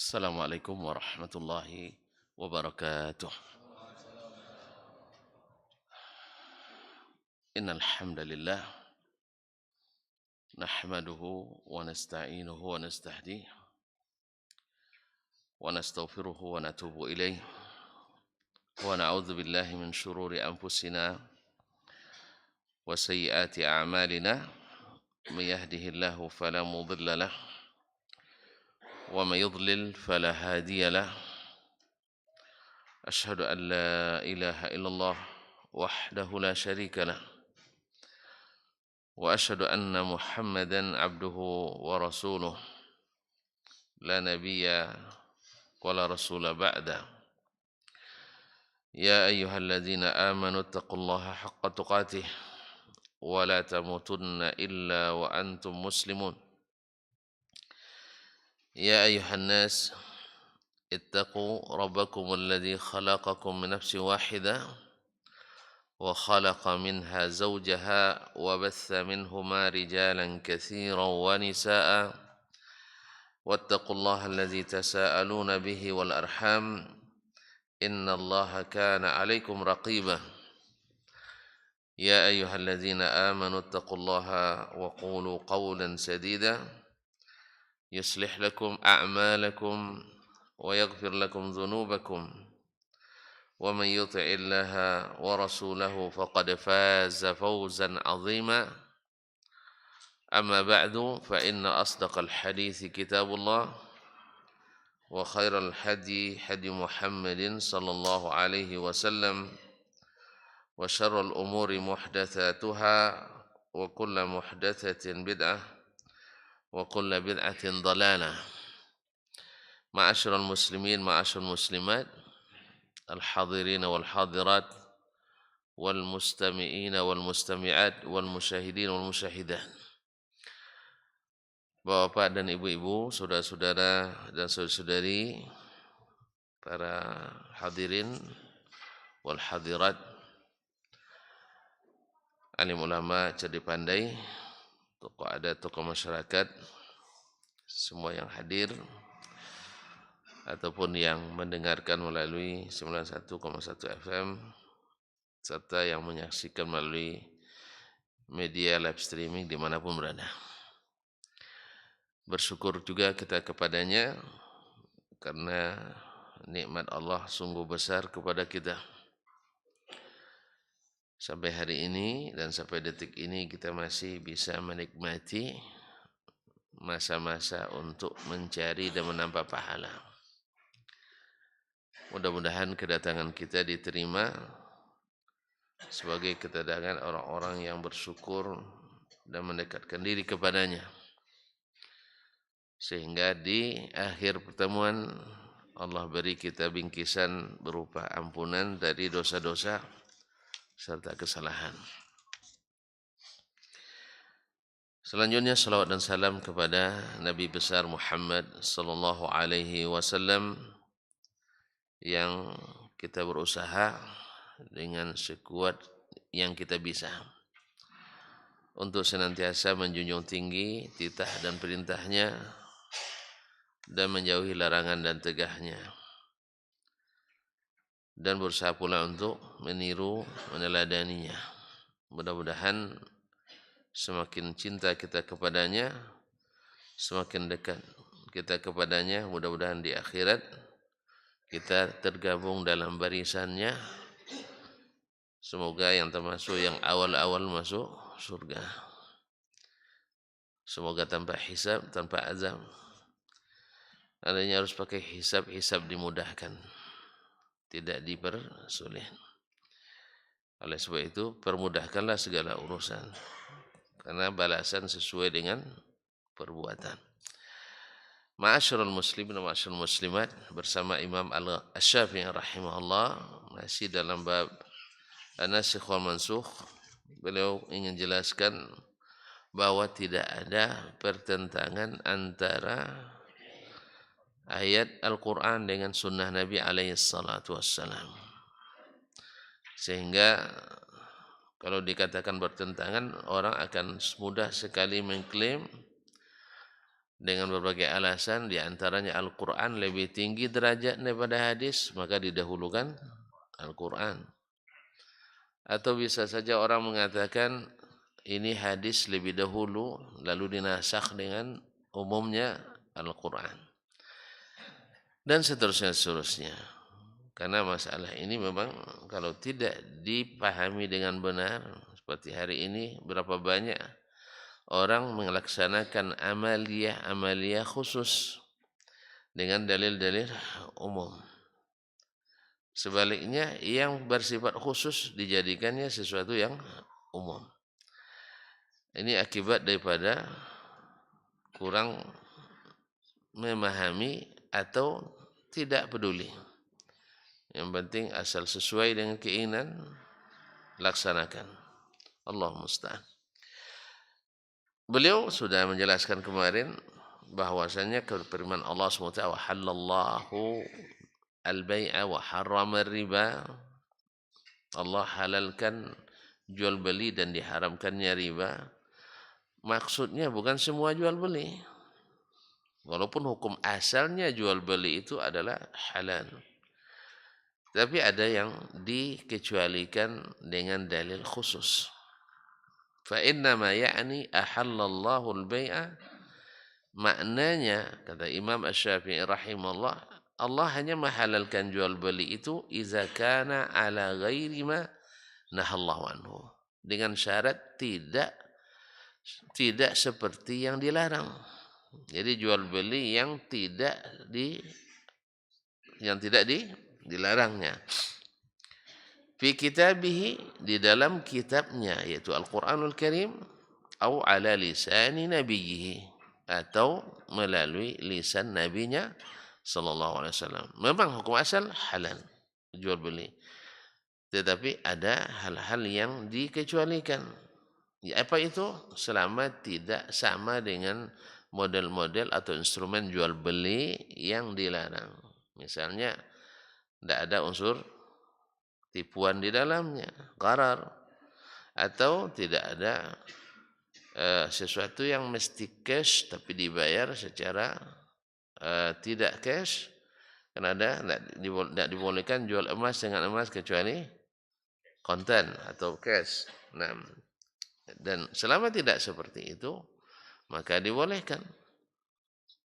Assalamualaikum warahmatullahi wabarakatuh. Innal hamdalillah nahmaduhu wa nasta'inuhu wa nastahdihi wa nastaghfiruhu wa natubu ilaih wa na'udzu billahi min shururi anfusina wa sayyiati a'malina may yahdihillahu fala mudilla lahu wa may yudlil fala hadiya lahu. Ashhadu an la ilaha illallah wahdahu la syarika lahu wa asyhadu anna Muhammadan abduhu wa rasuluh la nabiyya wa la rasula ba'da. Ya ayyuhalladzina amanu taqullaha haqqa tuqatih wa la tamutunna illa wa antum muslimun. Ya ayyuhan nas ittaqu rabbakum alladzi khalaqakum min nafsin wahidah wa khalaqa minha zawjaha wa batha minhuma rijalan katsiran wa nisaa'a wattaqullaha alladzi tasaaluna bihi wal arham innallaha kana 'alaikum raqiba. Ya ayyuhalladzina amanu taqullaha wa qulu qawlan sadida yuslih lakum a'malakum wa yaghfir lakum dhunubakum wa man yuti'illaha wa rasulahu faqad faza fawzan 'azima. Amma ba'du fa inna asdaqal hadithi kitabullah wa khairal hadi hadi Muhammadin sallallahu alaihi wasallam wa syarrul umuri muhdatsatuha wa kullu muhdatsatin bid'ah wa kullu bid'atin dhalalah. Ma'asyiral muslimin, ma'asyiral muslimat, al-hadirin wal hadirat wal mustami'in wal mustami'at wal musyahidin wal musyahidat. Bapak dan ibu-ibu, saudara-saudara dan saudari-saudari, para hadirin wal hadirat, alim ulama, cerdik pandai, tokoh adat, tokoh masyarakat, semua yang hadir ataupun yang mendengarkan melalui 91,1 FM serta yang menyaksikan melalui media live streaming dimanapun berada. Bersyukur juga kita kepadanya karena nikmat Allah sungguh besar kepada kita. Sampai hari ini dan sampai detik ini kita masih bisa menikmati masa-masa untuk mencari dan menambah pahala. Mudah-mudahan kedatangan kita diterima sebagai kedatangan orang-orang yang bersyukur dan mendekatkan diri kepadanya. Sehingga di akhir pertemuan Allah beri kita bingkisan berupa ampunan dari dosa-dosa serta kesalahan. Selanjutnya salawat dan salam kepada Nabi besar Muhammad sallallahu alaihi wasallam yang kita berusaha dengan sekuat yang kita bisa untuk senantiasa menjunjung tinggi titah dan perintahnya dan menjauhi larangan dan tegahnya, dan berusaha pula untuk meniru meneladaninya. Mudah-mudahan semakin cinta kita kepadanya, semakin dekat kita kepadanya. Mudah-mudahan di akhirat kita tergabung dalam barisannya. Semoga yang termasuk yang awal-awal masuk surga. Semoga tanpa hisab, tanpa azab. Adanya harus pakai hisab dimudahkan, tidak dipersulit. Oleh sebab itu permudahkanlah segala urusan, karena balasan sesuai dengan perbuatan. Ma'asyiral muslimin wa ma'asyiral muslimat, bersama Imam Asy-Syafi'i rahimahullah masih dalam bab An-Nasikh wal Mansukh. Beliau ingin jelaskan bahwa tidak ada pertentangan antara ayat Al-Quran dengan sunnah Nabi alaihi salatu wassalam. Sehingga kalau dikatakan bertentangan, orang akan mudah sekali mengklaim dengan berbagai alasan, di antaranya Al-Quran lebih tinggi derajat daripada hadis, maka didahulukan Al-Quran. Atau bisa saja orang mengatakan ini hadis lebih dahulu lalu dinasakh dengan umumnya Al-Quran. Dan seterusnya. Karena masalah ini memang kalau tidak dipahami dengan benar, seperti hari ini berapa banyak orang melaksanakan amalia khusus dengan dalil-dalil umum. Sebaliknya yang bersifat khusus dijadikannya sesuatu yang umum. Ini akibat daripada kurang memahami atau tidak peduli. Yang penting asal sesuai dengan keinginan, laksanakan. Allah musta'an. Beliau sudah menjelaskan kemarin bahwasanya firman Allah SWT, wa halallahu al-bai'a wa harrama riba. Allah halalkan jual beli dan diharamkannya riba. Maksudnya bukan semua jual beli. Walaupun hukum asalnya jual beli itu adalah halal. Tapi ada yang dikecualikan dengan dalil khusus. Fa innama ya'ni ahallallahu al-bai'a, maknanya kata Imam Asy-Syafi'i rahimahullah, Allah hanya menghalalkan jual beli itu iza kana ala ghairi ma nahallahu anhu, dengan syarat tidak seperti yang dilarang. Jadi jual beli yang tidak dilarangnya. Fi kitabihi, di dalam kitabnya yaitu Al-Qur'anul Karim, atau ala lisani nabiyhi, atau melalui lisan nabinya sallallahu alaihi wasallam. Memang hukum asal halal jual beli. Tetapi ada hal-hal yang dikecualikan. Ya, apa itu? Selama tidak sama dengan model-model atau instrumen jual beli yang dilarang. Misalnya tidak ada unsur tipuan di dalamnya, gharar, atau tidak ada sesuatu yang mesti cash tapi dibayar secara tidak cash. Karena tidak dibolehkan jual emas dengan emas kecuali kontan atau cash. Nah, dan selama tidak seperti itu maka dibolehkan.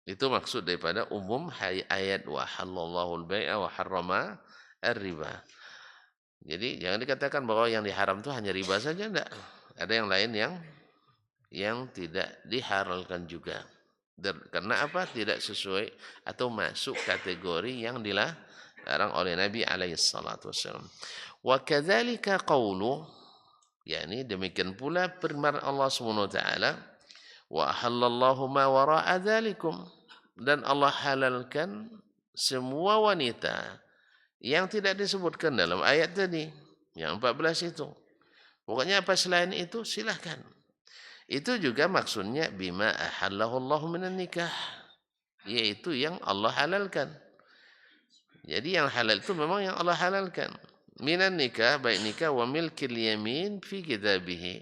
Itu maksud daripada umum ayat wa halallahu al-bai'a wa harrama ar-riba. Jadi jangan dikatakan bahwa yang diharam itu hanya riba saja, enggak. Ada yang lain yang tidak dihalalkan juga. Karena apa? Tidak sesuai atau masuk kategori yang dilarang oleh Nabi alaihi salatu wasallam. Wa kadzalika qaulu, yakni demikian pula firman Allah Subhanahu wa taala, wa halallahu ma wara'a dzalikum, dan Allah halalkan semua wanita yang tidak disebutkan dalam ayat tadi yang 14 itu. Pokoknya apa selain itu silahkan. Itu juga maksudnya bima ahallahu Allahu minan nikah, yaitu yang Allah halalkan. Jadi yang halal itu memang yang Allah halalkan. Minan nikah, baik nikah wa milkil yamin fi kitabihi,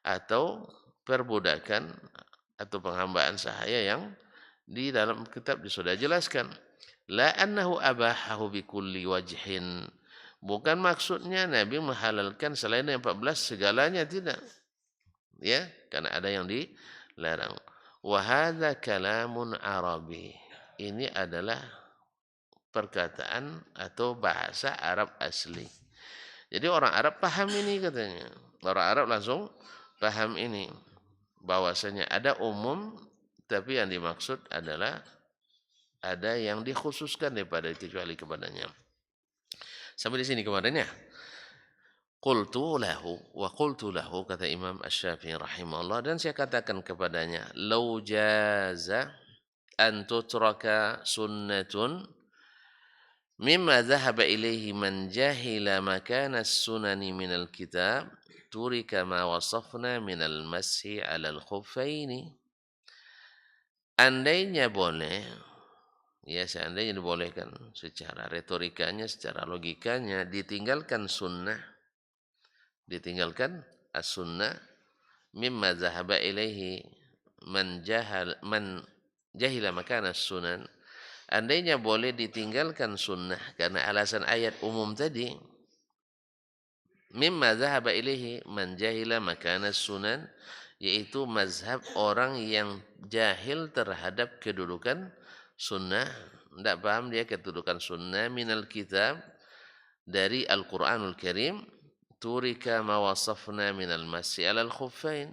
atau perbudakan atau penghambaan sahaya yang di dalam kitab sudah jelaskan. La annahu abahahu bi kulli wajhin. Bukan maksudnya Nabi menghalalkan selain yang 14 segalanya, tidak. Ya, karena ada yang dilarang. Wa hadza kalamun Arabi. Ini adalah perkataan atau bahasa Arab asli. Jadi orang Arab paham ini katanya. Orang Arab langsung paham ini. Bahwasanya ada umum, tapi yang dimaksud adalah ada yang dikhususkan daripada kecuali kepadanya. Sampai di sini kemarin ya. Qultu lahu, kata Imam Asy-Syafi'i rahimahullah, dan saya katakan kepadanya, lau jaza an tutraka sunnatun mimma dhahaba ilaihi man jahila makana as-sunani minal kitab turika ma wasafna minal mashi 'alal khuffaini. Andainya boleh, ya seandainya dibolehkan secara retorikanya, secara logikanya, ditinggalkan as-sunnah mimma zahaba ilaihi man jahila makana sunan, andainya boleh ditinggalkan sunnah karena alasan ayat umum tadi, mimma dhahaba ilaihi man jahila makana sunan, yaitu mazhab orang yang jahil terhadap kedudukan sunnah, tidak paham dia kedudukan sunnah, minal kitab, dari Al-Quranul Karim, turika ma wasafna minal masyi alal khuffain,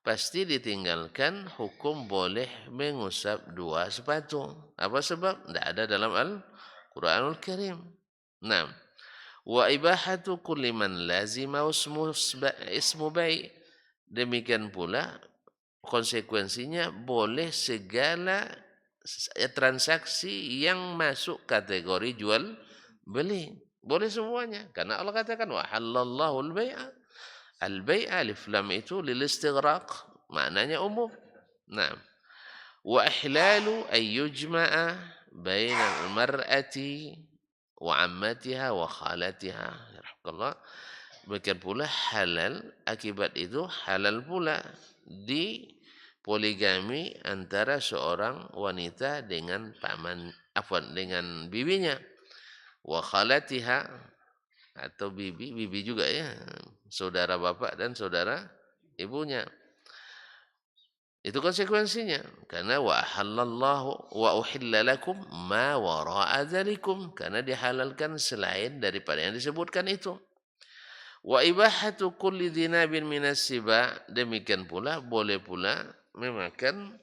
pasti ditinggalkan hukum boleh mengusap dua sepatu. Apa sebab? Tidak ada dalam Al-Quranul Karim. Nah, wa ibahatu kulli man lazima ismu bai'. Demikian pula konsekuensinya boleh segala transaksi yang masuk kategori jual beli. Boleh semuanya. Karena Allah katakan wa halallahu al-bai'a. Al-bai'a alif lam itu lil istighraq, maknanya umum. Nah, wa ihlalu ay yujma'a bainal mar'ati wa ammatiha wa khalatiha. Rahmatullah. Demikian pula halal, akibat itu halal pula di poligami antara seorang wanita dengan dengan bibinya, wa khalatiha, atau bibi juga ya, saudara bapak dan saudara ibunya. Itu konsekuensinya. Karena wa halallahu wa uhilla lakum ma wara'a dzalikum, karena dihalalkan selain daripada yang disebutkan itu. Wa ibahatu kulli dhinabin minas siba, demikian pula boleh pula memakan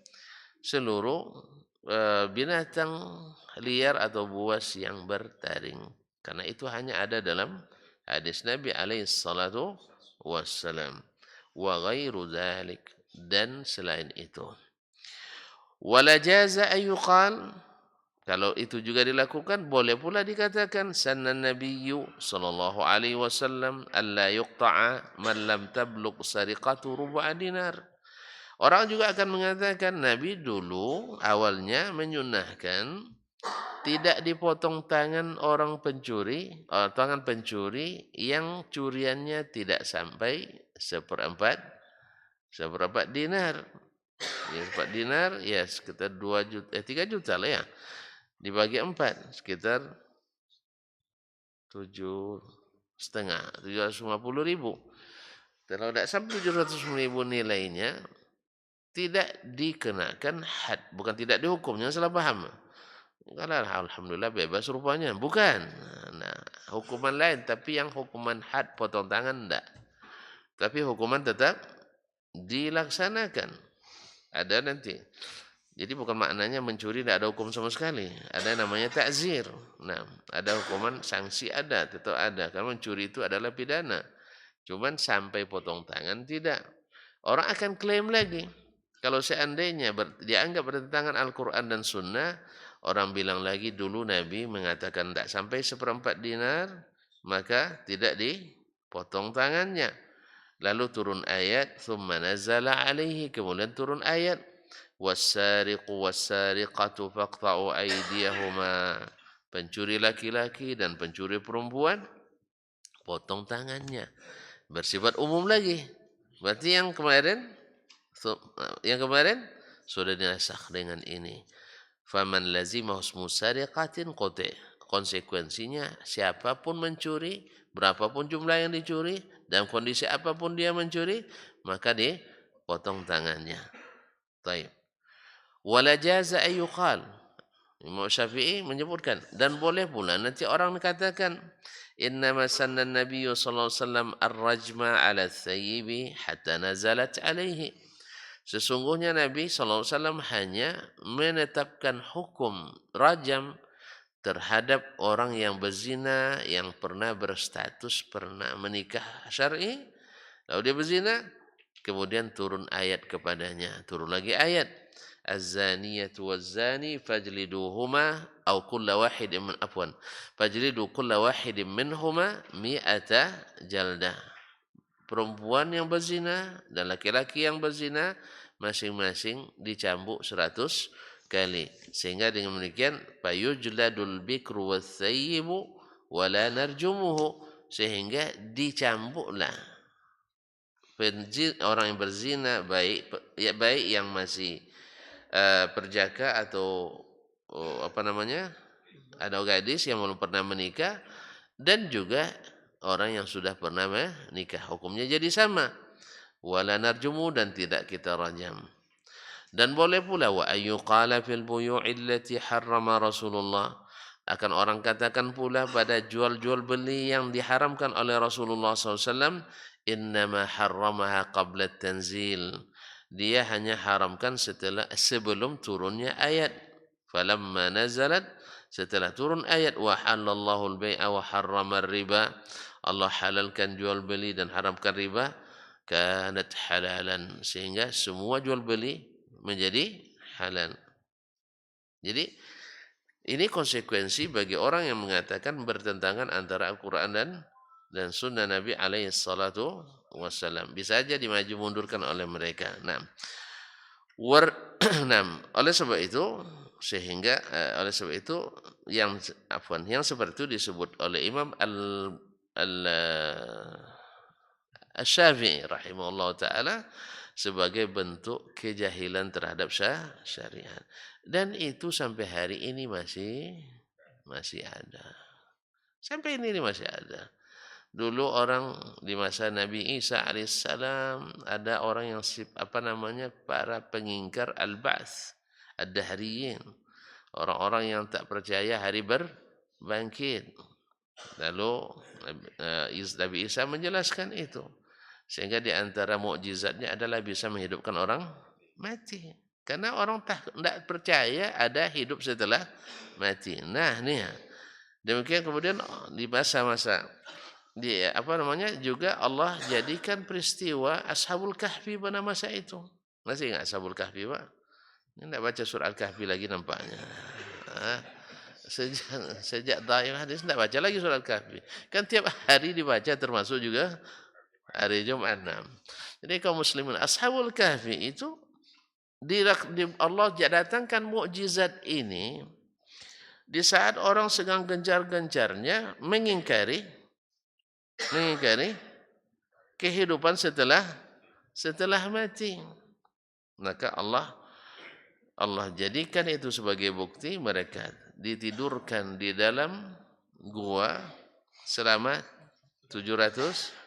seluruh binatang liar atau buas yang bertaring. Karena itu hanya ada dalam hadis Nabi alaihi salatu wassalam. Wa ghairu dzalik, dan selain itu. Wala jaza ayyuqal, kalau itu juga dilakukan boleh pula dikatakan sannan nabiyyu sallallahu alaihi wasallam alla yuqta'a man lam tablugh sariqatu ruba' dinar. Orang juga akan mengatakan Nabi dulu awalnya menyunahkan tidak dipotong tangan orang pencuri, tangan pencuri yang curiannya tidak sampai seperempat dinar. Ya, 4 dinar ya sekitar 2 juta, 3 juta lah ya. Dibagi 4 sekitar 7,5, 750.000. Kalau tidak sampai 700.000 nilainya, tidak dikenakan had, bukan tidak dihukum, jangan salah paham. Kalau alhamdulillah bebas rupanya, bukan. Nah, hukuman lain, tapi yang hukuman had potong tangan tidak. Tapi hukuman tetap dilaksanakan. Ada nanti. Jadi bukan maknanya mencuri tidak ada hukum sama sekali. Ada namanya ta'zir. Nah, ada hukuman sanksi ada, tetap ada. Karena mencuri itu adalah pidana. Cuman sampai potong tangan tidak. Orang akan klaim lagi. Kalau seandainya dianggap bertentangan Al-Quran dan Sunnah, orang bilang lagi dulu Nabi mengatakan tidak sampai seperempat dinar, maka tidak dipotong tangannya. Lalu turun ayat, thumma nazala alaihi, kemudian turun ayat, wassariqu wassariqatu faqta'u aydiyahuma, pencuri laki-laki dan pencuri perempuan potong tangannya. Bersifat umum lagi. Berarti yang kemarin sudah dinasakh dengan ini. Faman lazimah husmu sariqatin qati'. Konsekuensinya siapapun mencuri, berapapun jumlah yang dicuri, dalam kondisi apapun dia mencuri, maka dipotong tangannya. Baik. Wala jaza ayyuqal. Imam Syafi'i menyebutkan, dan boleh pula nanti orang mengatakan innama sanna nabiyyu sallallahu alaihi wasallam ar-rajma 'ala ats-tsayyibi hatta nazalat 'alaihi. Sesungguhnya Nabi sallallahu alaihi wasallam hanya menetapkan hukum rajam terhadap orang yang berzina yang pernah berstatus pernah menikah syar'i. Lalu dia berzina, kemudian turun ayat kepadanya, turun lagi ayat, az-zaniyatu waz-zani fajliduhuma aw kulla wahidin min afwan fajlidu kulla wahidin minhuma mi'ata jaldah. Perempuan yang berzina dan laki-laki yang berzina masing-masing dicambuk 100 kali. Sehingga dengan demikian fayujladul bikru wathayyibu wala narjumuhu, sehingga dicambuklah orang yang berzina, baik yang masih perjaka atau apa namanya, ada gadis yang belum pernah menikah dan juga orang yang sudah pernah menikah, hukumnya jadi sama. Wala narjumu, dan tidak kita rajam. Dan boleh pula wa ayyuqala fil buyu'i allati harrama Rasulullah, akan orang katakan pula pada jual-jual beli yang diharamkan oleh Rasulullah SAW, innama harramaha qabla tanzil, dia hanya haramkan sebelum turunnya ayat. Falamma nazalat, setelah turun ayat wa halallahu al-bai'a wa harrama riba, Allah halalkan jual beli dan haramkan riba, kanat halalan, sehingga semua jual beli menjadi halal. Jadi ini konsekuensi bagi orang yang mengatakan bertentangan antara Al-Quran dan Sunnah Nabi alaihi salatu wassalam. Bisa saja dimaju mundurkan oleh mereka. Nah, oleh sebab itu yang yang seperti itu disebut oleh Imam Asy-Syafi'i rahimahullah taala sebagai bentuk kejahilan terhadap syariat. Dan itu sampai hari ini masih ada. Sampai ini masih ada. Dulu orang di masa Nabi Isa alaihissalam ada orang yang para pengingkar al-ba'ts, ad-dahriyin. Orang-orang yang tak percaya hari berbangkit. Lalu Nabi Isa menjelaskan itu. Sehingga di antara mukjizatnya adalah bisa menghidupkan orang mati. Karena orang tidak percaya ada hidup setelah mati. Nah, nih. Demikian kemudian di masa-masa juga Allah jadikan peristiwa Ashabul Kahfi pada masa itu. Masih ingat Ashabul Kahfi, Pak? Ini tidak baca surah Al-Kahfi lagi nampaknya. Sejak Taif hadis tidak baca lagi surah Al-Kahfi. Kan tiap hari dibaca, termasuk juga hari Jumat. Jadi kaum muslimin Ashabul Kahfi itu Allah datangkan mukjizat ini di saat orang sedang gencar-gencarnya mengingkari kehidupan setelah mati. Maka Allah jadikan itu sebagai bukti. Mereka ditidurkan di dalam gua selama 700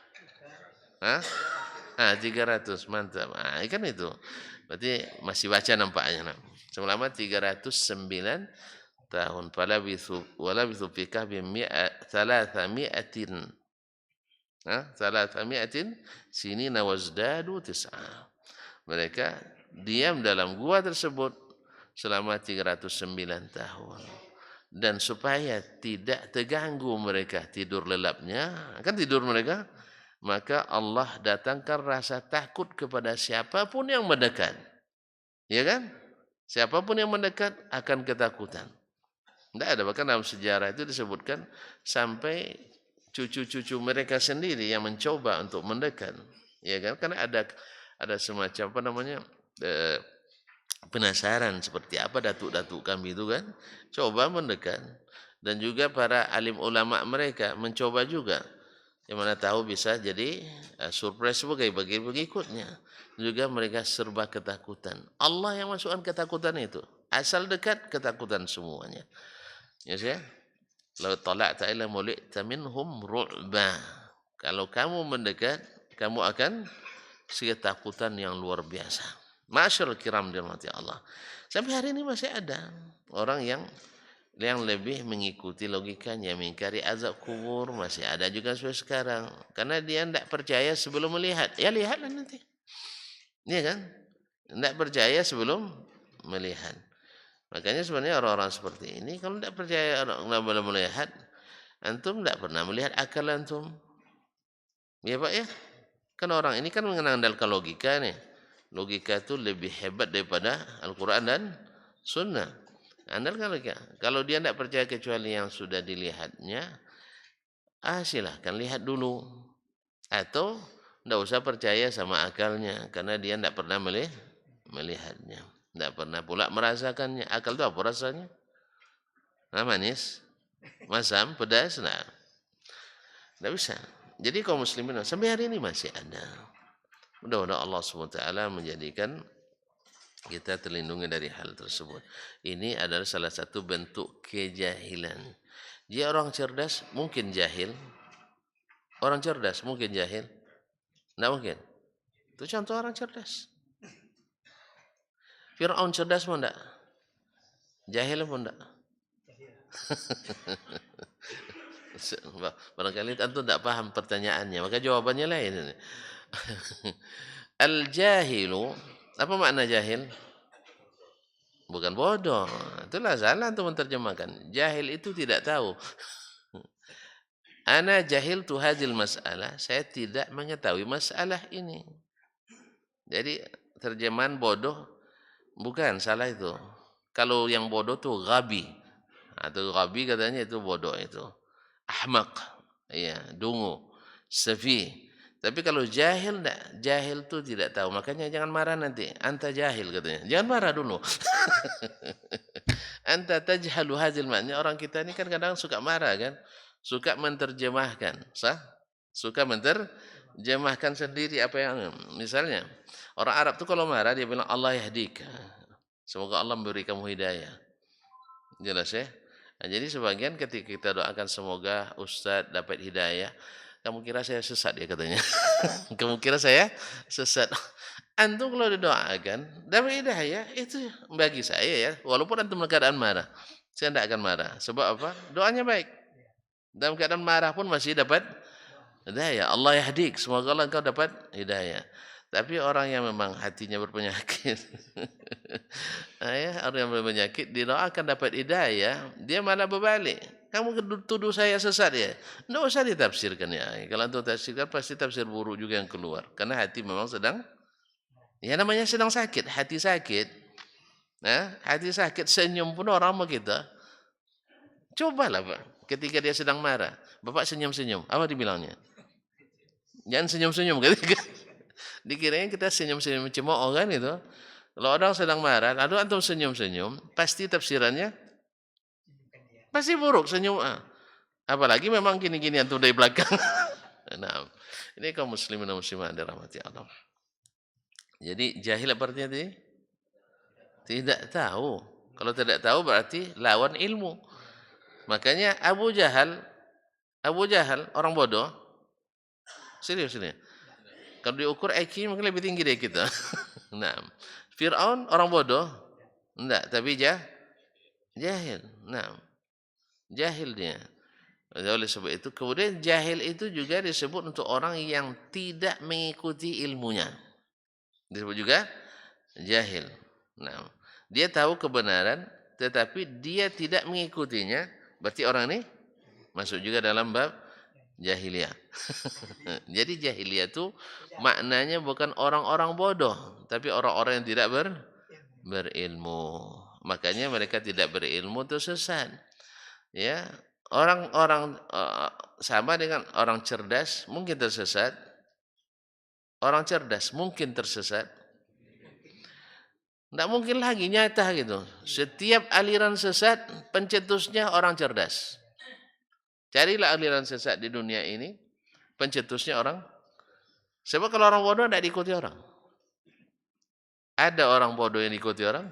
300, mantap. Kan itu. Berarti masih baca nampaknya. Selama 309 tahun. Walabithu fi kahfihim 300 sinina wazdadu tis'a. Mereka diam dalam gua tersebut selama 309 tahun. Dan supaya tidak terganggu mereka tidur lelapnya, kan tidur mereka, maka Allah datangkan rasa takut kepada siapapun yang mendekat. Ya kan? Siapapun yang mendekat akan ketakutan. Tidak ada, bahkan dalam sejarah itu disebutkan sampai cucu-cucu mereka sendiri yang mencoba untuk mendekat. Ya kan? Karena ada semacam penasaran seperti apa datuk-datuk kami itu kan, coba mendekat. Dan juga para alim ulama mereka mencoba juga, yang mana tahu bisa jadi surprise bagi pengikutnya. Juga mereka serba ketakutan. Allah yang masukkan ketakutan itu. Asal dekat ketakutan semuanya. Ya sih? Law tala'ta ila mul'ta minhum ru'ba. Kalau kamu mendekat, kamu akan ketakutan yang luar biasa. Masyarul kiram dirahmati Allah. Sampai hari ini masih ada orang yang lebih mengikuti logikanya, mengingkari azab kubur, masih ada juga sampai sekarang. Karena dia tidak percaya sebelum melihat. Ya lihatlah nanti. Iya kan? Tidak percaya sebelum melihat. Makanya sebenarnya orang-orang seperti ini, kalau tidak percaya orang belum melihat, antum tidak pernah melihat akal antum. Ya Pak ya? Kan orang ini kan mengandalkan logika nih. Logika itu lebih hebat daripada Al-Quran dan Sunnah. Andalkan logika. Kalau dia tidak percaya kecuali yang sudah dilihatnya, silahkan lihat dulu. Atau tidak usah percaya sama akalnya, karena dia tidak pernah melihatnya. Tidak pernah pula merasakannya. Akal itu apa rasanya? Manis, masam, pedas. Tidak bisa. Jadi kaum muslimin sampai hari ini masih ada. Mudah-mudahan Allah SWT menjadikan kita terlindungi dari hal tersebut. Ini adalah salah satu bentuk kejahilan. Dia orang cerdas mungkin jahil. Orang cerdas mungkin jahil. Tidak mungkin. Itu contoh orang cerdas. Fir'aun cerdas pun tidak. Jahil pun tidak. Barangkali antum tidak paham pertanyaannya, maka jawabannya lain. Al-jahilu, apa makna jahil? Bukan bodoh. Itulah salah antum menerjemahkan. Jahil itu tidak tahu. Ana jahil tu hadil masalah. Saya tidak mengetahui masalah ini. Jadi terjemahan bodoh bukan salah itu. Kalau yang bodoh tu gabi. Atau gabi katanya itu bodoh itu. Ahmaq, ya, dungu, safi. Tapi kalau jahil enggak, jahil tu tidak tahu. Makanya jangan marah nanti. Anta jahil katanya. Jangan marah dulu. Anta tajhalu hadzal makna. Orang kita ini kan kadang suka marah kan? Suka menterjemahkan, sah? Suka menterjemahkan sendiri apa yang misalnya orang Arab tu kalau marah dia bilang Allah yahdik. Semoga Allah memberi kamu hidayah. Jelas ya? Nah, jadi sebagian ketika kita doakan semoga Ustaz dapat hidayah, kamu kira saya sesat ya katanya. Kamu kira saya sesat. Antum kalau didoakan dapat hidayah itu bagi saya ya, walaupun antum dalam keadaan marah, saya tidak akan marah. Sebab apa? Doanya baik. Dalam keadaan marah pun masih dapat hidayah. Allah yahdik, semoga Allah engkau dapat hidayah. Tapi orang yang memang hatinya berpenyakit, orang yang berpenyakit didoakan dapat hidayah, dia malah berbalik. Kamu tuduh saya sesat ya? Tidak usah ditafsirkan ya. Kalau itu tafsirkan pasti tafsir buruk juga yang keluar. Karena hati memang sedang, ya namanya sedang sakit, hati sakit. Nah, hati sakit, senyum pun orang sama kita. Cobalah Pak, ketika dia sedang marah, Bapak senyum-senyum, apa dibilangnya? Jangan senyum-senyum kan? Dikiranya kita senyum-senyum cemooh kan itu. Kalau orang sedang marah, lalu antum senyum-senyum, pasti tafsirannya pasti buruk senyum. Apalagi memang gini-gini antum dari belakang. Nah, ini kaum muslimin dan muslimat dirahmati Allah. Jadi jahil apa artinya tadi? Tidak tahu. Kalau tidak tahu berarti lawan ilmu. Makanya Abu Jahal orang bodoh. Serius ini. Kalau diukur IQ mungkin lebih tinggi dari kita. Nah, Fir'aun orang bodoh? Enggak, tapi jahil. Nah, jahil dia. Oleh sebab itu, kemudian jahil itu juga disebut untuk orang yang tidak mengikuti ilmunya. Disebut juga jahil. Nah, dia tahu kebenaran, tetapi dia tidak mengikutinya. Berarti orang ini masuk juga dalam bab jahiliyah. Jadi jahiliyah itu maknanya bukan orang-orang bodoh, tapi orang-orang yang tidak berilmu. Makanya mereka tidak berilmu itu sesat. Ya, orang-orang sama dengan orang cerdas mungkin tersesat. Orang cerdas mungkin tersesat. Tidak mungkin lagi nyata gitu. Setiap aliran sesat pencetusnya orang cerdas. Carilah aliran sesat di dunia ini, pencetusnya orang. Sebab kalau orang bodoh tidak diikuti orang. Ada orang bodoh yang diikuti orang,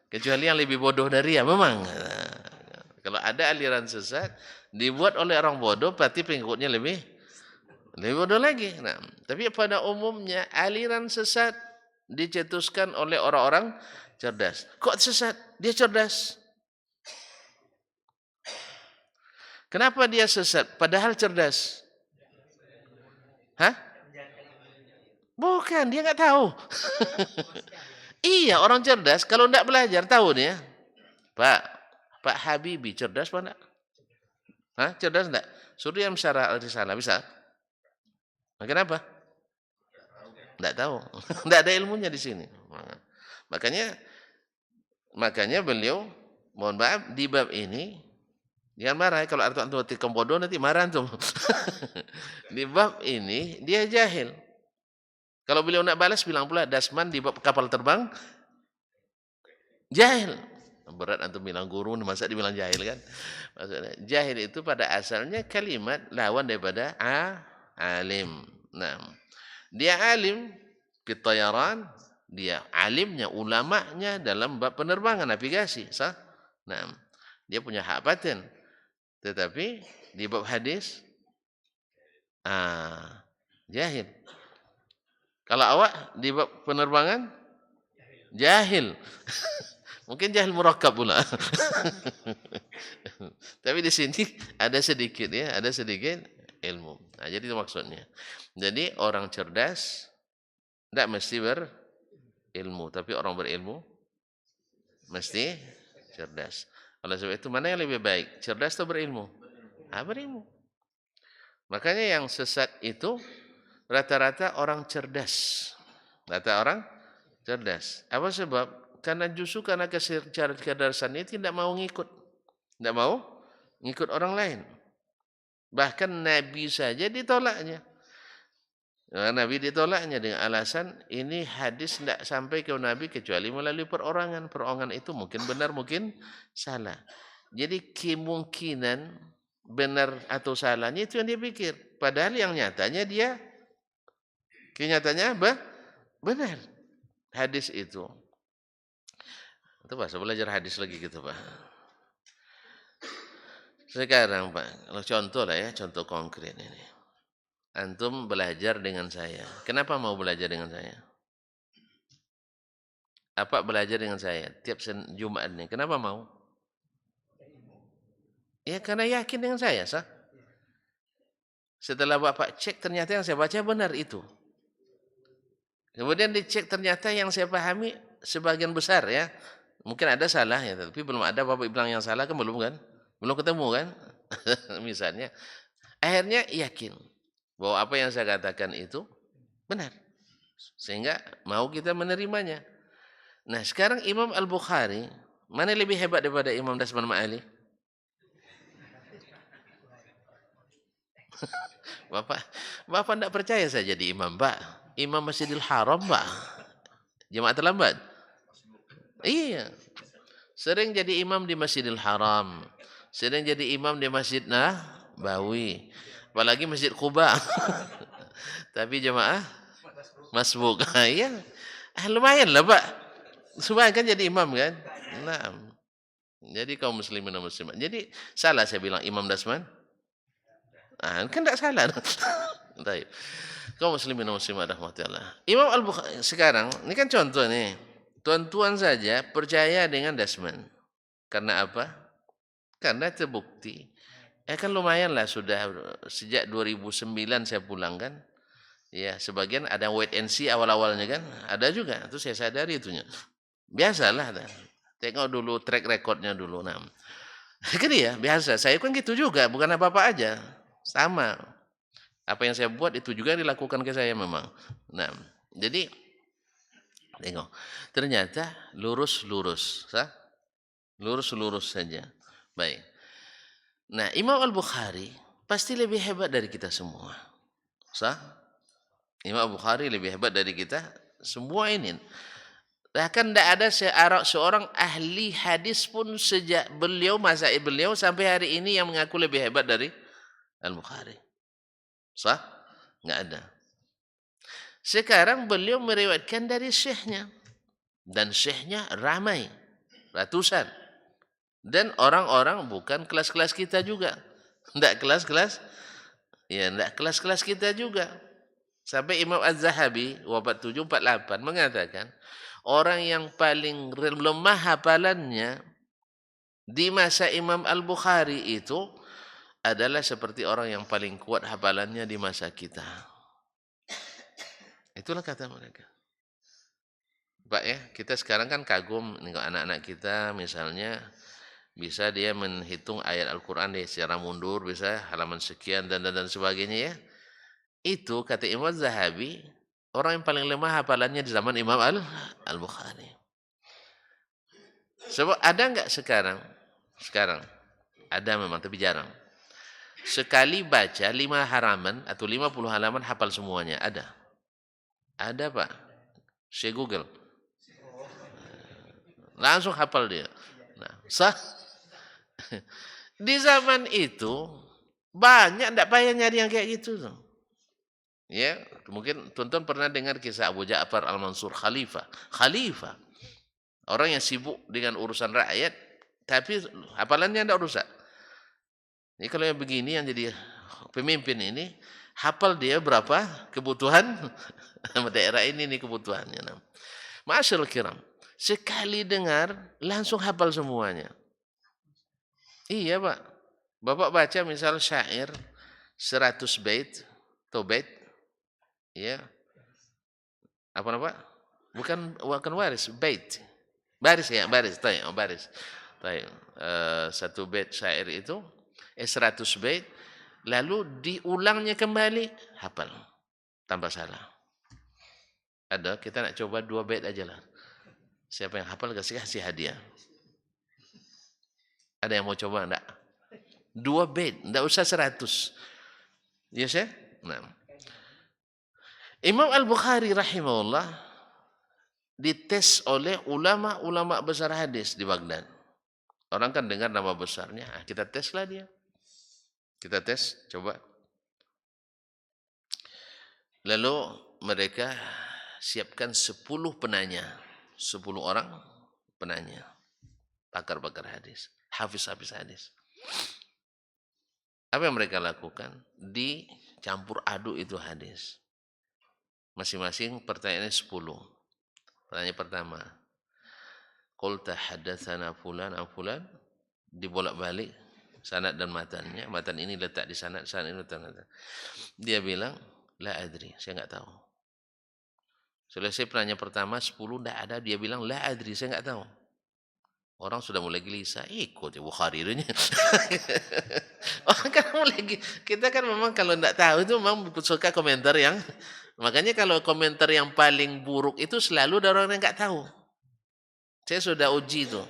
kecuali yang lebih bodoh dari dia memang. Kalau ada aliran sesat dibuat oleh orang bodoh, berarti pengikutnya lebih bodoh lagi. Nah, tapi pada umumnya aliran sesat dicetuskan oleh orang-orang cerdas. Kok sesat? Dia cerdas. Kenapa dia sesat? Padahal cerdas. Hah? Bukan, dia nggak tahu. Iya, orang cerdas kalau tidak belajar tahu dia. Pak Habibie cerdas apa enggak? Hah? Cerdas enggak? Suruh yang syarah al-risalah bisa? Kenapa? Enggak tahu. Enggak ada ilmunya di sini. Makanya beliau mohon maaf di bab ini jangan marah kalau antum tikam bodoh nanti marah antum. Di bab ini dia jahil. Kalau beliau nak balas bilang pula Dasman di bab kapal terbang jahil. Berat antum bilang guru masa dibilang jahil kan? Maksudnya jahil itu pada asalnya kalimat lawan daripada alim. Nah, dia alim fitayaran, Dia alimnya, ulamanya dalam bab penerbangan navigasi, sah? Nah, dia punya hak paten. Tetapi di bab hadis jahil. Kalau awak di bab penerbangan jahil. Mungkin jahil murakkab pula. Tapi di sini ada sedikit ilmu. Nah, jadi itu maksudnya. Jadi orang cerdas tidak mesti berilmu, tapi orang berilmu mesti cerdas. Oleh sebab itu mana yang lebih baik? Cerdas atau berilmu? Berilmu. Makanya yang sesat itu rata-rata orang cerdas. Orang cerdas. Apa sebab? Karena justru karena kecerdasan itu tidak mau ngikut. Tidak mau ngikut orang lain. Bahkan Nabi saja ditolaknya. Nabi ditolaknya dengan alasan ini hadis tidak sampai ke Nabi kecuali melalui perorangan. Perorangan itu mungkin benar, mungkin salah. Jadi kemungkinan benar atau salahnya itu yang dia pikir. Padahal yang nyatanya dia kenyataannya benar. Hadis itu. Itu Pak, saya belajar hadis lagi gitu Pak. Sekarang Pak, kalau contoh lah ya, contoh konkret ini. Antum belajar dengan saya. Kenapa mau belajar dengan saya? Apa belajar dengan saya? Tiap Jumat ini. Kenapa mau? Ya karena yakin dengan saya, sah. Setelah Bapak cek ternyata yang saya baca benar itu. Kemudian dicek ternyata yang saya pahami sebagian besar ya. Mungkin ada salah ya, tapi belum ada Bapak bilang yang salah kan belum kan? Belum ketemu kan? Misalnya. Akhirnya yakin bahwa apa yang saya katakan itu benar. Sehingga mau kita menerimanya. Nah sekarang Imam Al-Bukhari, mana lebih hebat daripada Imam Dasman Ma'ali? Bapak tidak percaya saya jadi imam, Pak. Imam Masjidil Haram, Pak. Jemaah terlambat. Iya. Sering jadi imam di Masjidil Haram. Sering jadi imam di Masjid Nabawi. Apalagi Masjid Quba. Tapi jemaah masbuk. Iya. Lumayan lah, Pak. Supaya kan jadi imam kan. Nah. Jadi kaum muslimin dan muslimat. Jadi salah saya bilang Imam Dasman. Kan tidak salah. Baik. Kaum muslimin dan muslimat rahmatullah. Imam Al-Bukhari sekarang ini kan contoh nih. Tuan-tuan saja percaya dengan Dasman. Karena apa? Karena terbukti. Kan lumayan lah sudah sejak 2009 saya pulang kan. Ya, sebagian ada wait and see awal-awalnya kan. Ada juga. Itu saya sadari itunya. Biasalah. Tengok dulu track recordnya dulu. Nah. Kan ya, biasa. Saya kan gitu juga. Bukan apa-apa aja. Sama. Apa yang saya buat itu juga dilakukan ke saya memang. Nah, jadi tengok. Ternyata lurus-lurus. Lurus-lurus saja. Baik. Nah, Imam Al-Bukhari pasti lebih hebat dari kita semua. Imam Al-Bukhari lebih hebat dari kita semua ini. Bahkan tidak ada seorang ahli hadis pun sejak masa beliau sampai hari ini yang mengaku lebih hebat dari Al-Bukhari. Enggak ada. Sekarang beliau meriwayatkan dari syekhnya. Dan syekhnya ramai. Ratusan. Dan orang-orang bukan kelas-kelas kita juga. Tidak kelas-kelas kita juga. Sampai Imam Az-Zahabi wafat 748 mengatakan orang yang paling lemah hafalannya di masa Imam Al-Bukhari itu adalah seperti orang yang paling kuat hafalannya di masa kita. Itulah kata mereka. Pak ya, kita sekarang kan kagum anak-anak kita misalnya bisa dia menghitung ayat Al-Quran secara mundur, bisa halaman sekian dan sebagainya ya. Itu kata Imam Zahabi, orang yang paling lemah hafalannya di zaman Imam Al-Bukhari. Sebab ada enggak sekarang? Sekarang ada memang tapi jarang. Sekali baca 5 halaman atau 50 halaman hafal semuanya, ada. Ada Pak. Saya Google. Langsung hafal dia. Nah, di zaman itu banyak enggak payah nyari yang kayak gitu tuh. Ya, mungkin tuan-tuan pernah dengar kisah Abu Ja'far Al-Mansur, khalifah, orang yang sibuk dengan urusan rakyat, tapi hafalannya tidak rusak. Ini kalau yang begini yang jadi pemimpin ini, hafal dia berapa kebutuhan daerah ini nih kebutuhannya. Masyaallah kiram, sekali dengar langsung hafal semuanya. Iya Pak, Bapak baca misal syair 100 bait atau bait, ya apa? Bukan waris, bait. Baris ya, baris, baris. Satu bait syair itu 100 bait, lalu diulangnya kembali, hafal tanpa salah. Ada, kita nak coba 2 bait aja lah. Siapa yang hafal kasih hadiah. Ada yang mau coba enggak? 2 bait, enggak usah 100. Ya saya? Nah. Imam Al-Bukhari rahimahullah dites oleh ulama-ulama besar hadis di Baghdad. Orang kan dengar nama besarnya, kita teslah dia. Kita tes, coba. Lalu mereka siapkan 10 penanya, 10 orang penanya, pakar-pakar hadis, hafiz-hafiz hadis. Apa yang mereka lakukan? Dicampur aduk itu hadis. Masing-masing pertanyaannya 10. Pertanyaan pertama, qulta hadatsana fulan an fulan, dibolak-balik sanad dan matannya. Matan ini letak di sanad ini letak. Dia bilang, la adri, saya enggak tahu. Selesai pertanyaan pertama 10 enggak ada, dia bilang la adri, saya enggak tahu. Orang sudah mulai gelisah, ikut ya Bukhari ini. Orang kan mulai, kita kan memang kalau enggak tahu itu memang suka komentar yang, makanya kalau komentar yang paling buruk itu selalu ada orang yang enggak tahu. Saya sudah uji itu.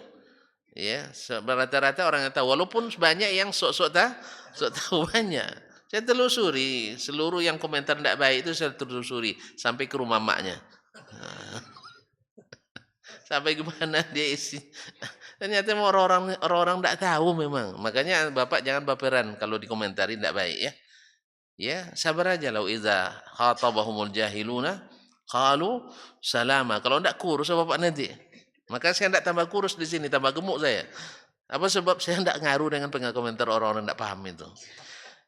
Ya, rata-rata orang yang tahu, walaupun banyak yang sok tahu banyak. Saya telusuri seluruh yang komentar tidak baik itu, saya telusuri sampai ke rumah maknya. Sampai gimana dia isi. Ternyata orang-orang tidak tahu memang. Makanya Bapak jangan baperan kalau dikomentari tidak baik ya. Ya, sabar aja lau idza khatabahumul jahiluna qalu salama. Kalau tidak kurus Bapak nanti. Maka saya tidak tambah kurus di sini, tambah gemuk saya. Apa sebab saya tidak ngaruh dengan komentar orang-orang tidak paham itu.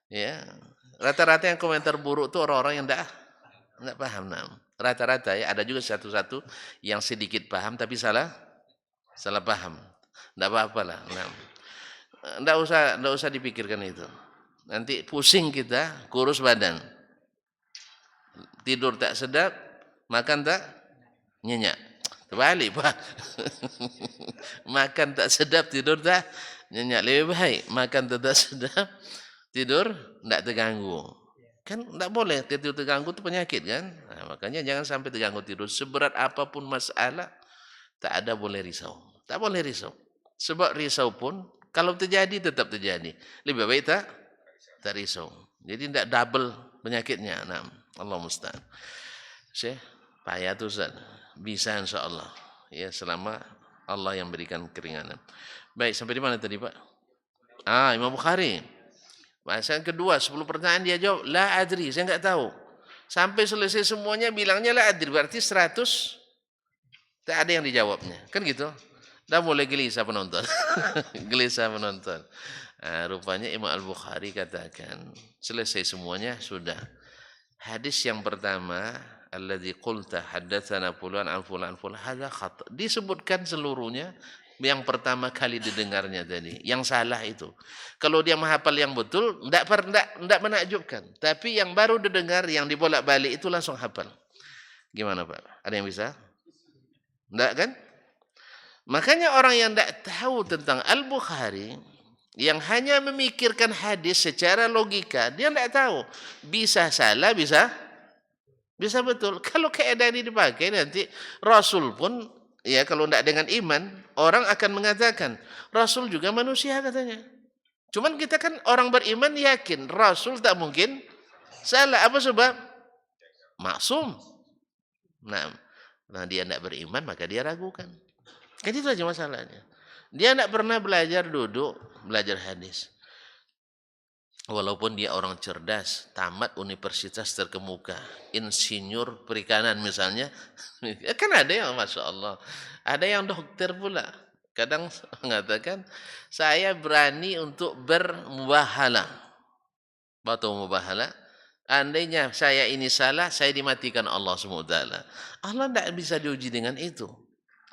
Ya, rata-rata yang komentar buruk itu orang-orang yang tidak paham. Nah, rata-rata ya, ada juga satu-satu yang sedikit paham tapi salah paham. Tidak apa-apa lah. Nah, tidak usah dipikirkan itu. Nanti pusing kita, kurus badan. Tidur tak sedap, makan tak nyenyak. Terbalik Pak. Makan tak sedap, tidur tak nyenyak. Lebih baik makan tak sedap, tidur tidak terganggu. Kan tidak boleh, tidur terganggu itu penyakit kan. Nah, makanya jangan sampai terganggu tidur. Seberat apapun masalah, tak ada boleh risau. Tak boleh risau. Sebab risau pun kalau terjadi tetap terjadi. Lebih baik tak risau. Jadi tidak double penyakitnya. Nah, Allah musta'an. Syekh, payah tu Ustaz. Bisa insyaAllah. Ya, selama Allah yang berikan keringanan. Baik, sampai di mana tadi Pak? Imam Bukhari. Masa yang kedua, 10 pertanyaan dia jawab, la adri, saya enggak tahu. Sampai selesai semuanya bilangnya la adri, berarti 100 tak ada yang dijawabnya. Kan gitu? Dah mulai gelisah penonton. Gelisah penonton. Rupanya Imam Al-Bukhari katakan, selesai semuanya sudah. Hadis yang pertama, alladzi qulta haddatsana fulan an fulan hadza khata. Disebutkan seluruhnya yang pertama kali didengarnya tadi. Yang salah itu. Kalau dia menghafal yang betul, enggak menakjubkan. Tapi yang baru didengar, yang dibolak-balik itu langsung hafal. Gimana Pak? Ada yang bisa? Enggak kan? Makanya orang yang enggak tahu tentang Al-Bukhari, yang hanya memikirkan hadis secara logika, dia enggak tahu. Bisa salah, bisa betul. Kalau keadaan ini dipakai nanti Rasul pun, ya kalau enggak dengan iman, orang akan mengatakan, Rasul juga manusia katanya. Cuman kita kan orang beriman yakin, Rasul tak mungkin salah. Apa sebab? Maksum. Nah dia enggak beriman, maka dia ragukan. Kan itu aja masalahnya. Dia enggak pernah belajar duduk, belajar hadis. walaupun dia orang cerdas, tamat universitas terkemuka, insinyur perikanan misalnya, kan ada yang masya Allah, ada yang dokter pula. Kadang mengatakan saya berani untuk bermubahalah. Batu mubahalah. Andainya saya ini salah, saya dimatikan Allah SWT. Allah tidak bisa diuji dengan itu.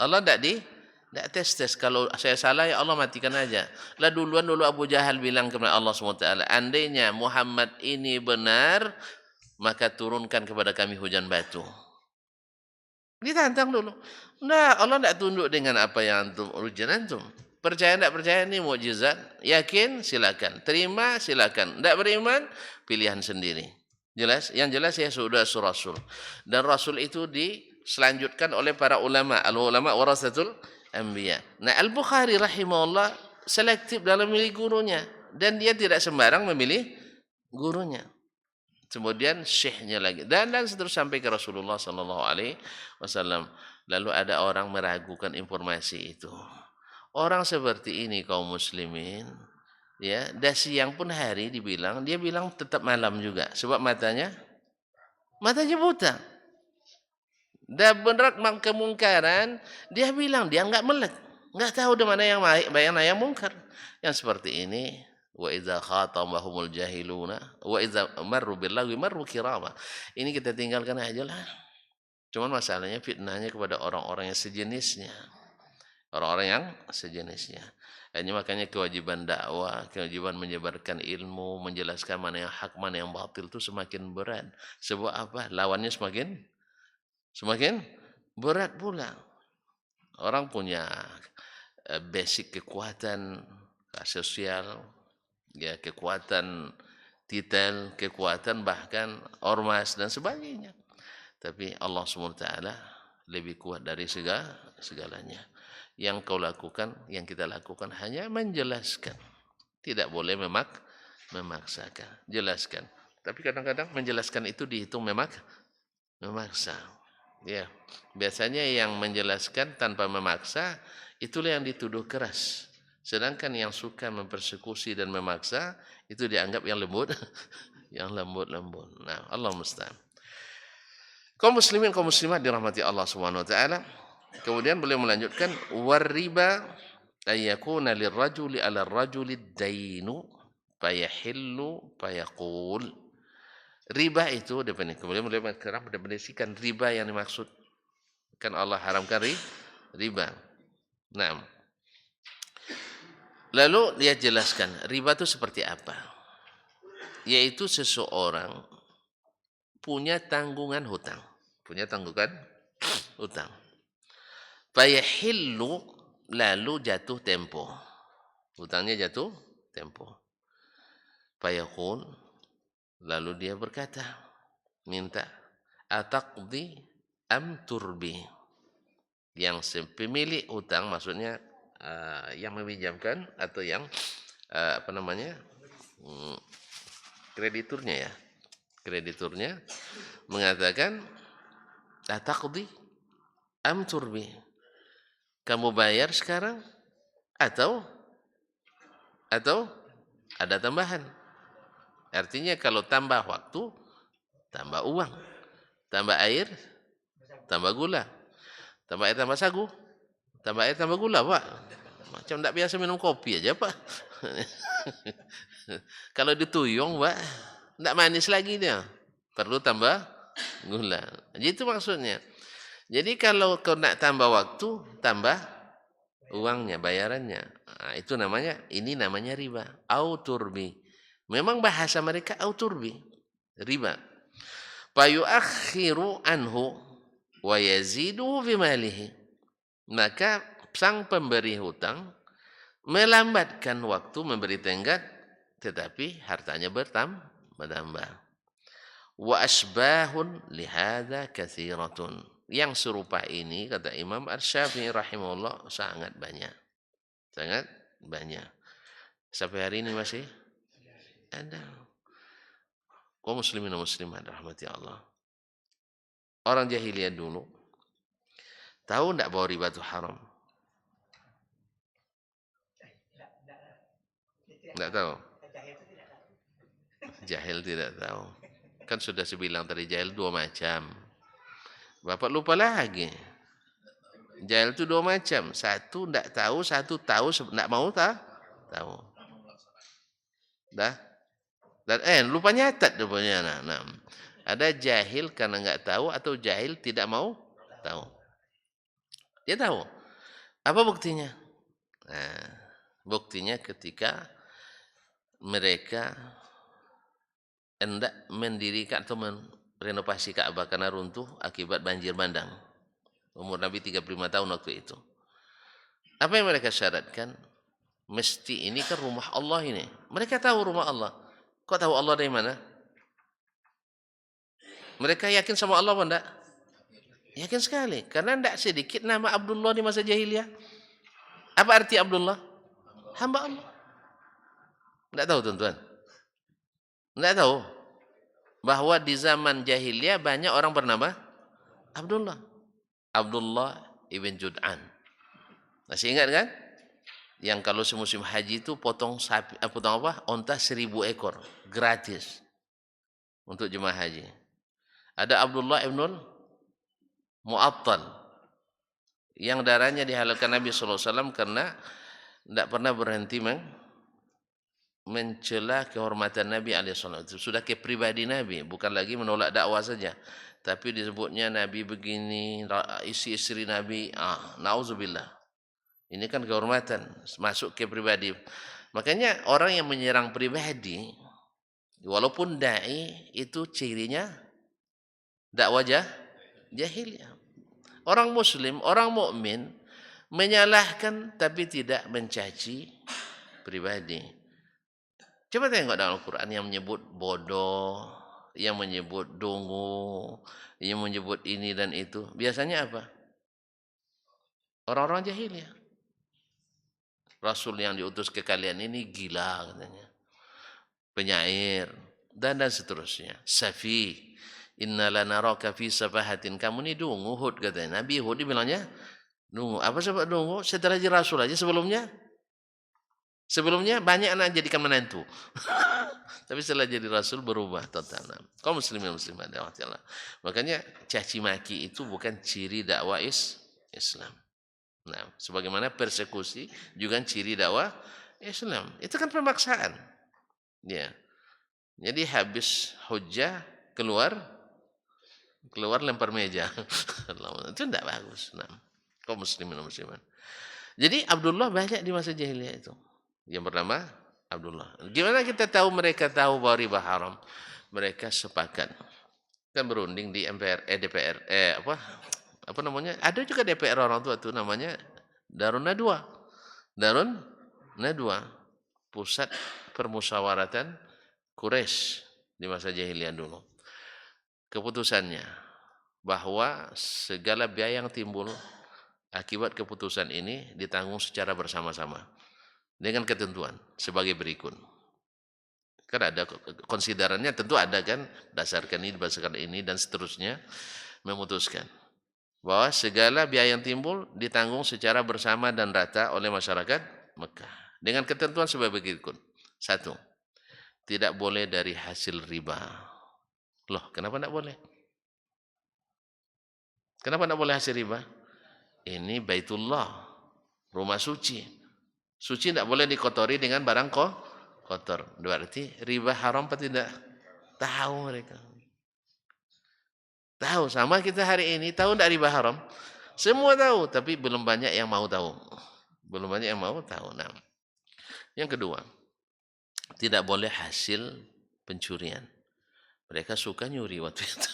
Allah tidak tes. Kalau saya salah, ya Allah matikan aja. Lah dulu Abu Jahal bilang kepada Allah SWT, andainya Muhammad ini benar, maka turunkan kepada kami hujan batu. Ditantang dulu. Nah, Allah tidak tunduk dengan apa yang antum ujian antum. Percaya tidak percaya ini mukjizat, yakin silakan, terima silakan, tidak beriman pilihan sendiri. Jelas? Yang jelas ya sudah Rasul. Dan Rasul itu diselanjutkan oleh para ulama. Al-ulama warasatul anbiya. Nah, Al-Bukhari rahimahullah selektif dalam memilih gurunya dan dia tidak sembarang memilih gurunya. Kemudian syekhnya lagi dan seterus sampai ke Rasulullah sallallahu alaihi wasallam. Lalu ada orang meragukan informasi itu. Orang seperti ini kaum muslimin, ya, dah siang pun hari dia bilang tetap malam juga sebab matanya buta. Dah berat kemungkaran, dia bilang dia enggak melek, enggak tahu di mana yang baik, mana yang mungkar. Yang seperti ini wa idza khatamahumul jahiluna wa idza marru billahi marru kirama. Ini kita tinggalkan aja lah. Cuman masalahnya fitnahnya kepada orang-orang yang sejenisnya. Orang-orang yang sejenisnya. Ini makanya kewajiban dakwah, kewajiban menyebarkan ilmu, menjelaskan mana yang hak, mana yang batil itu semakin berat. Sebab apa? Lawannya semakin berat pula. Orang punya basic kekuatan sosial, ya kekuatan titel, kekuatan bahkan ormas dan sebagainya. Tapi Allah SWT lebih kuat dari segalanya. Yang kau lakukan, yang kita lakukan hanya menjelaskan. Tidak boleh memaksakan. Jelaskan. Tapi kadang-kadang menjelaskan itu dihitung memaksa. Ya, biasanya yang menjelaskan tanpa memaksa itulah yang dituduh keras. Sedangkan yang suka mempersekusi dan memaksa itu dianggap yang lembut, yang lembut-lembut. Nah, Allah musta'an. Kaum muslimin kaum muslimat dirahmati Allah Subhanahu wa taala. Kemudian beliau melanjutkan warriba ayyakuna lirrajuli 'ala ar-rajuli ad-dainu fayahillu fayaqul. Riba itu kemudian beliau mendefinisikan riba yang dimaksud. Kan Allah haramkan riba. Nah, lalu dia jelaskan riba itu seperti apa? Yaitu seseorang punya tanggungan hutang. Fayahillu lalu jatuh tempo. Hutangnya jatuh tempo. Fayaqul lalu dia berkata, minta ataqdi am turbi. Yang pemilik hutang maksudnya yang meminjamkan atau yang krediturnya ya. Krediturnya mengatakan ataqdi am turbi. Kamu bayar sekarang atau ada tambahan. Artinya kalau tambah waktu, tambah uang, tambah air, tambah gula, tambah air, tambah sagu, tambah air, tambah gula, Pak. Macam tidak biasa minum kopi aja, Pak. Kalau dituyung, Pak, tidak manis lagi dia. Perlu tambah gula. Jadi itu maksudnya. Jadi kalau kau nak tambah waktu, tambah uangnya, bayarannya. Nah, ini namanya riba. Auturbi. Memang bahasa mereka auturbi. Riba. Fayuakhiru anhu wa yazidu fi malihi. Maka sang pemberi hutang melambatkan waktu memberi tenggat tetapi hartanya bertambah. Wa asbahun lihada katsiratun. Yang serupa ini kata Imam Asy-Syafi'i rahimahullah sangat banyak. Sangat banyak. Sampai hari ini masih ada. Kaum muslimin dan muslimat rahmati Allah. Orang jahiliyah dulu tahu enggak bahwa riba itu haram? Enggak tahu. jahil tidak tahu. Kan sudah saya bilang tadi jahil 2 macam. Bapak lupa lagi. Jahil itu 2 macam. Satu tidak tahu, satu tahu tidak mau tahu. Dah. Dan lupa nyatat rupanya. Nah, ada jahil karena nggak tahu atau jahil tidak mau tahu. Dia tahu. Apa buktinya? Nah, buktinya ketika mereka hendak mendirikan atau merenovasi Ka'bah karena runtuh akibat banjir bandang. Umur Nabi 35 tahun waktu itu. Apa yang mereka syaratkan? Mesti ini kan rumah Allah ini. Mereka tahu rumah Allah. Kok tahu Allah dari mana? Mereka yakin sama Allah apa enggak? Yakin sekali. Karena enggak sedikit nama Abdullah di masa jahiliyah. Apa arti Abdullah? Hamba Allah. Enggak tahu tuan-tuan? Enggak tahu bahwa di zaman jahiliyah banyak orang bernama Abdullah. Abdullah ibn Jud'an. Masih ingat kan? Yang kalau semusim haji itu potong sapi, potong apa? Onta 1000 ekor gratis untuk jemaah haji. Ada Abdullah ibn Mu'attal yang darahnya dihalalkan Nabi SAW karena tidak pernah berhenti mencela kehormatan Nabi SAW. Itu sudah kepribadi Nabi, bukan lagi menolak dakwah saja, tapi disebutnya Nabi begini, istri Nabi, nauzubillah. Ini kan kehormatan, masuk ke pribadi. Makanya orang yang menyerang pribadi, walaupun da'i, itu cirinya dakwah jahiliyah. Orang muslim, orang mukmin menyalahkan tapi tidak mencaci pribadi. Coba tengok dalam Al-Quran yang menyebut bodoh, yang menyebut dungu, yang menyebut ini dan itu. Biasanya apa? Orang-orang jahiliyah. Rasul yang diutus ke kalian ini gila katanya. Penyair dan seterusnya. Safi. Inna lanaraka fi safahatin. Kamu ni dungu Hud katanya. Nabi Hud dibilangnya dungu. Apa sebab dungu? Setelah jadi Rasul aja sebelumnya banyak anak jadikan menantu. Tapi setelah jadi Rasul berubah total. Kaum muslimin muslimat Allah. Makanya caci maki itu bukan ciri dakwah Islam. Nah, sebagaimana persekusi juga ciri dakwah Islam. Itu kan pemaksaan. Ya. Jadi habis hujjah keluar lempar meja. Itu tidak bagus. Nah, kaum muslimin muslimat. Jadi Abdullah banyak di masa jahiliyah itu. Yang bernama Abdullah. Gimana kita tahu mereka tahu bahwa riba haram? Mereka sepakat. Kan berunding di DPR apa namanya? Ada juga DPR orang tua itu namanya Darun Nadwa. Darun Nadwa, pusat permusyawaratan Quraisy di masa jahiliyah dulu. Keputusannya bahwa segala biaya yang timbul akibat keputusan ini ditanggung secara bersama-sama dengan ketentuan sebagai berikut. Kan ada konsiderannya, tentu ada kan, berdasarkan ini dan seterusnya, memutuskan bahwa segala biaya yang timbul ditanggung secara bersama dan rata oleh masyarakat Mekah dengan ketentuan sebagai berikut. 1. Tidak boleh dari hasil riba. Loh, kenapa tidak boleh? Kenapa tidak boleh hasil riba? Ini Baitullah, rumah suci. Suci tidak boleh dikotori dengan barang kotor. Berarti riba haram apa tidak? Tahu mereka. Tahu, sama kita hari ini, tahu tidak riba haram? Semua tahu, tapi belum banyak yang mau tahu. Belum banyak yang mau tahu. Nah, yang kedua, tidak boleh hasil pencurian. Mereka suka nyuri waktu itu.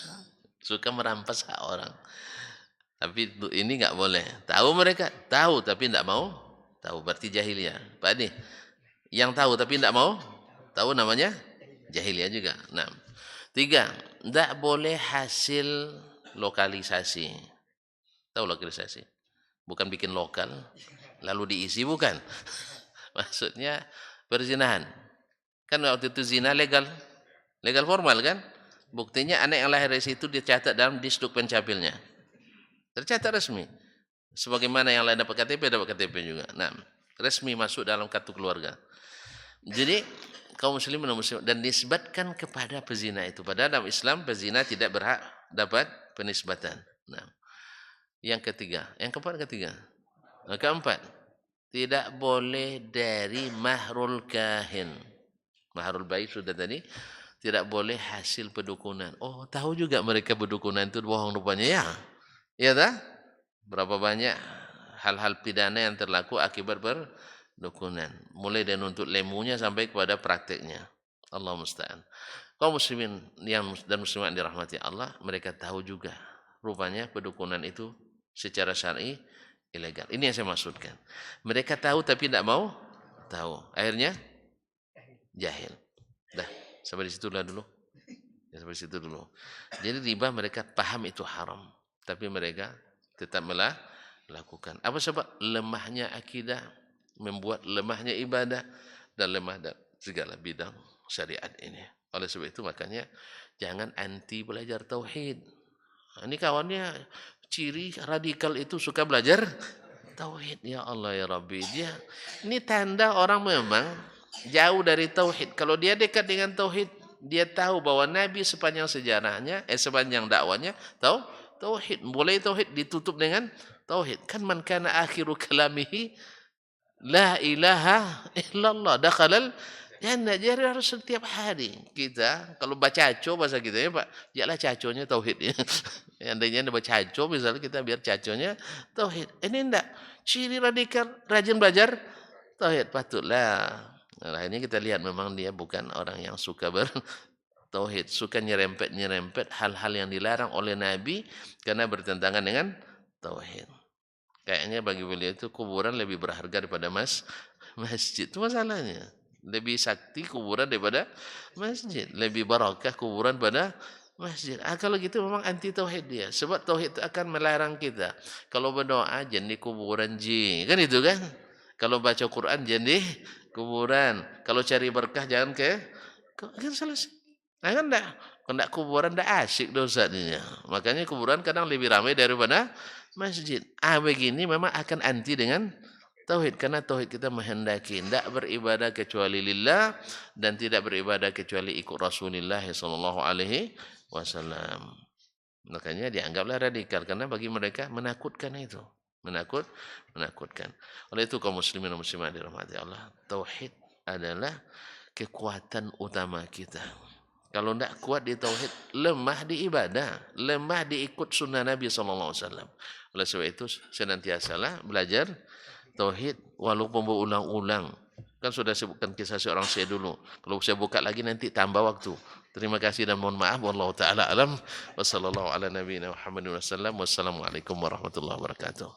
Suka merampas hak orang. Tapi ini enggak boleh. Tahu mereka? Tahu, tapi tidak mau tahu. Berarti jahiliyah. Pak Adi, yang tahu tapi tidak mau tahu namanya jahiliyah juga. Nah, 3, tidak boleh hasil lokalisasi. Tahu lokalisasi? Bukan bikin lokal, lalu diisi, bukan. Maksudnya perzinahan. Kan waktu itu zina legal formal kan? Buktinya anak yang lahir dari situ dicatat dalam Disduk Pencapilnya. Tercatat resmi. Sebagaimana yang lain dapat KTP juga. Nah, resmi masuk dalam kartu keluarga. Jadi kaum muslimin dan muslimat dan nisbatkan kepada pezina itu. Padahal dalam Islam pezina tidak berhak dapat penisbatan. Nah, yang ketiga, yang keempat ketiga. Nah, keempat, tidak boleh dari mahrul kahin. Mahrul bait sudah tadi, tidak boleh hasil pedukunan. Oh, tahu juga mereka pedukunan itu bohong rupanya ya. Iya tak? Berapa banyak hal-hal pidana yang terlaku akibat perdukunan. Mulai dari nuntut lemunya sampai kepada prakteknya. Allah musta'an. Kaum muslimin dan muslimat dirahmati Allah, mereka tahu juga. Rupanya pedukunan itu secara syar'i ilegal. Ini yang saya maksudkan. Mereka tahu tapi tidak mau tahu. Akhirnya jahil. Dah, sampai di situlah dulu. Ya, sampai situ dulu. Jadi riba mereka paham itu haram, tapi mereka tetap melakukan. Apa sebab? Lemahnya akidah, membuat lemahnya ibadah dan lemah dan segala bidang syariat ini. Oleh sebab itu makanya jangan anti belajar tauhid. Ini kawannya ciri radikal itu suka belajar tauhid. Ya Allah ya Rabbi, dia ini tanda orang memang jauh dari tauhid. Kalau dia dekat dengan tauhid, dia tahu bahwa Nabi sepanjang sejarahnya, sepanjang dakwanya, tahu tauhid. Mulai tauhid ditutup dengan tauhid. Kan man kana akhiru kalamihi la ilaha illallah dakhalal jannah. Jadi harus setiap hari kita kalau baca caco bahasa kita ya Pak, jalah caconya tauhid ya. Andainya ada baca caco misalnya kita biar caconya tauhid. Ini enggak ciri radikal rajin belajar tauhid patutlah. Nah, ini kita lihat memang dia bukan orang yang suka bertauhid, suka nyerempet hal-hal yang dilarang oleh Nabi karena bertentangan dengan tauhid. Kayaknya bagi beliau itu kuburan lebih berharga daripada masjid. Itu masalahnya. Lebih sakti kuburan daripada masjid. Lebih barakah kuburan pada masjid. Kalau gitu memang anti tauhid dia. Sebab tauhid itu akan melarang kita. Kalau berdoa jangan di kuburan ji. Kan itu kan? Kalau baca Quran jangan di kuburan. Kalau cari berkah jangan kan selesai. Nah kan enggak kuburan enggak asyik dosanya. Makanya kuburan kadang lebih ramai daripada masjid. Begini memang akan anti dengan tauhid karena tauhid kita menghendaki tidak beribadah kecuali lillah dan tidak beribadah kecuali ikut Rasulullah sallallahu alaihi wasallam. Makanya dianggaplah radikal karena bagi mereka menakutkan itu. Menakutkan. Oleh itu kaum muslimin dan muslimat dirahmati Allah, tauhid adalah kekuatan utama kita. Kalau tidak kuat di tauhid, lemah di ibadah, lemah di ikut sunnah Nabi SAW. Oleh sebab itu senantiasalah belajar tauhid walaupun berulang-ulang. Kan sudah sebutkan kisah seorang saya dulu. Kalau saya buka lagi nanti tambah waktu. Terima kasih dan mohon maaf. Wallahu taala alam. Wassallallahu ala nabiyina Muhammadin wasallam. Wassalamualaikum warahmatullahi wabarakatuh.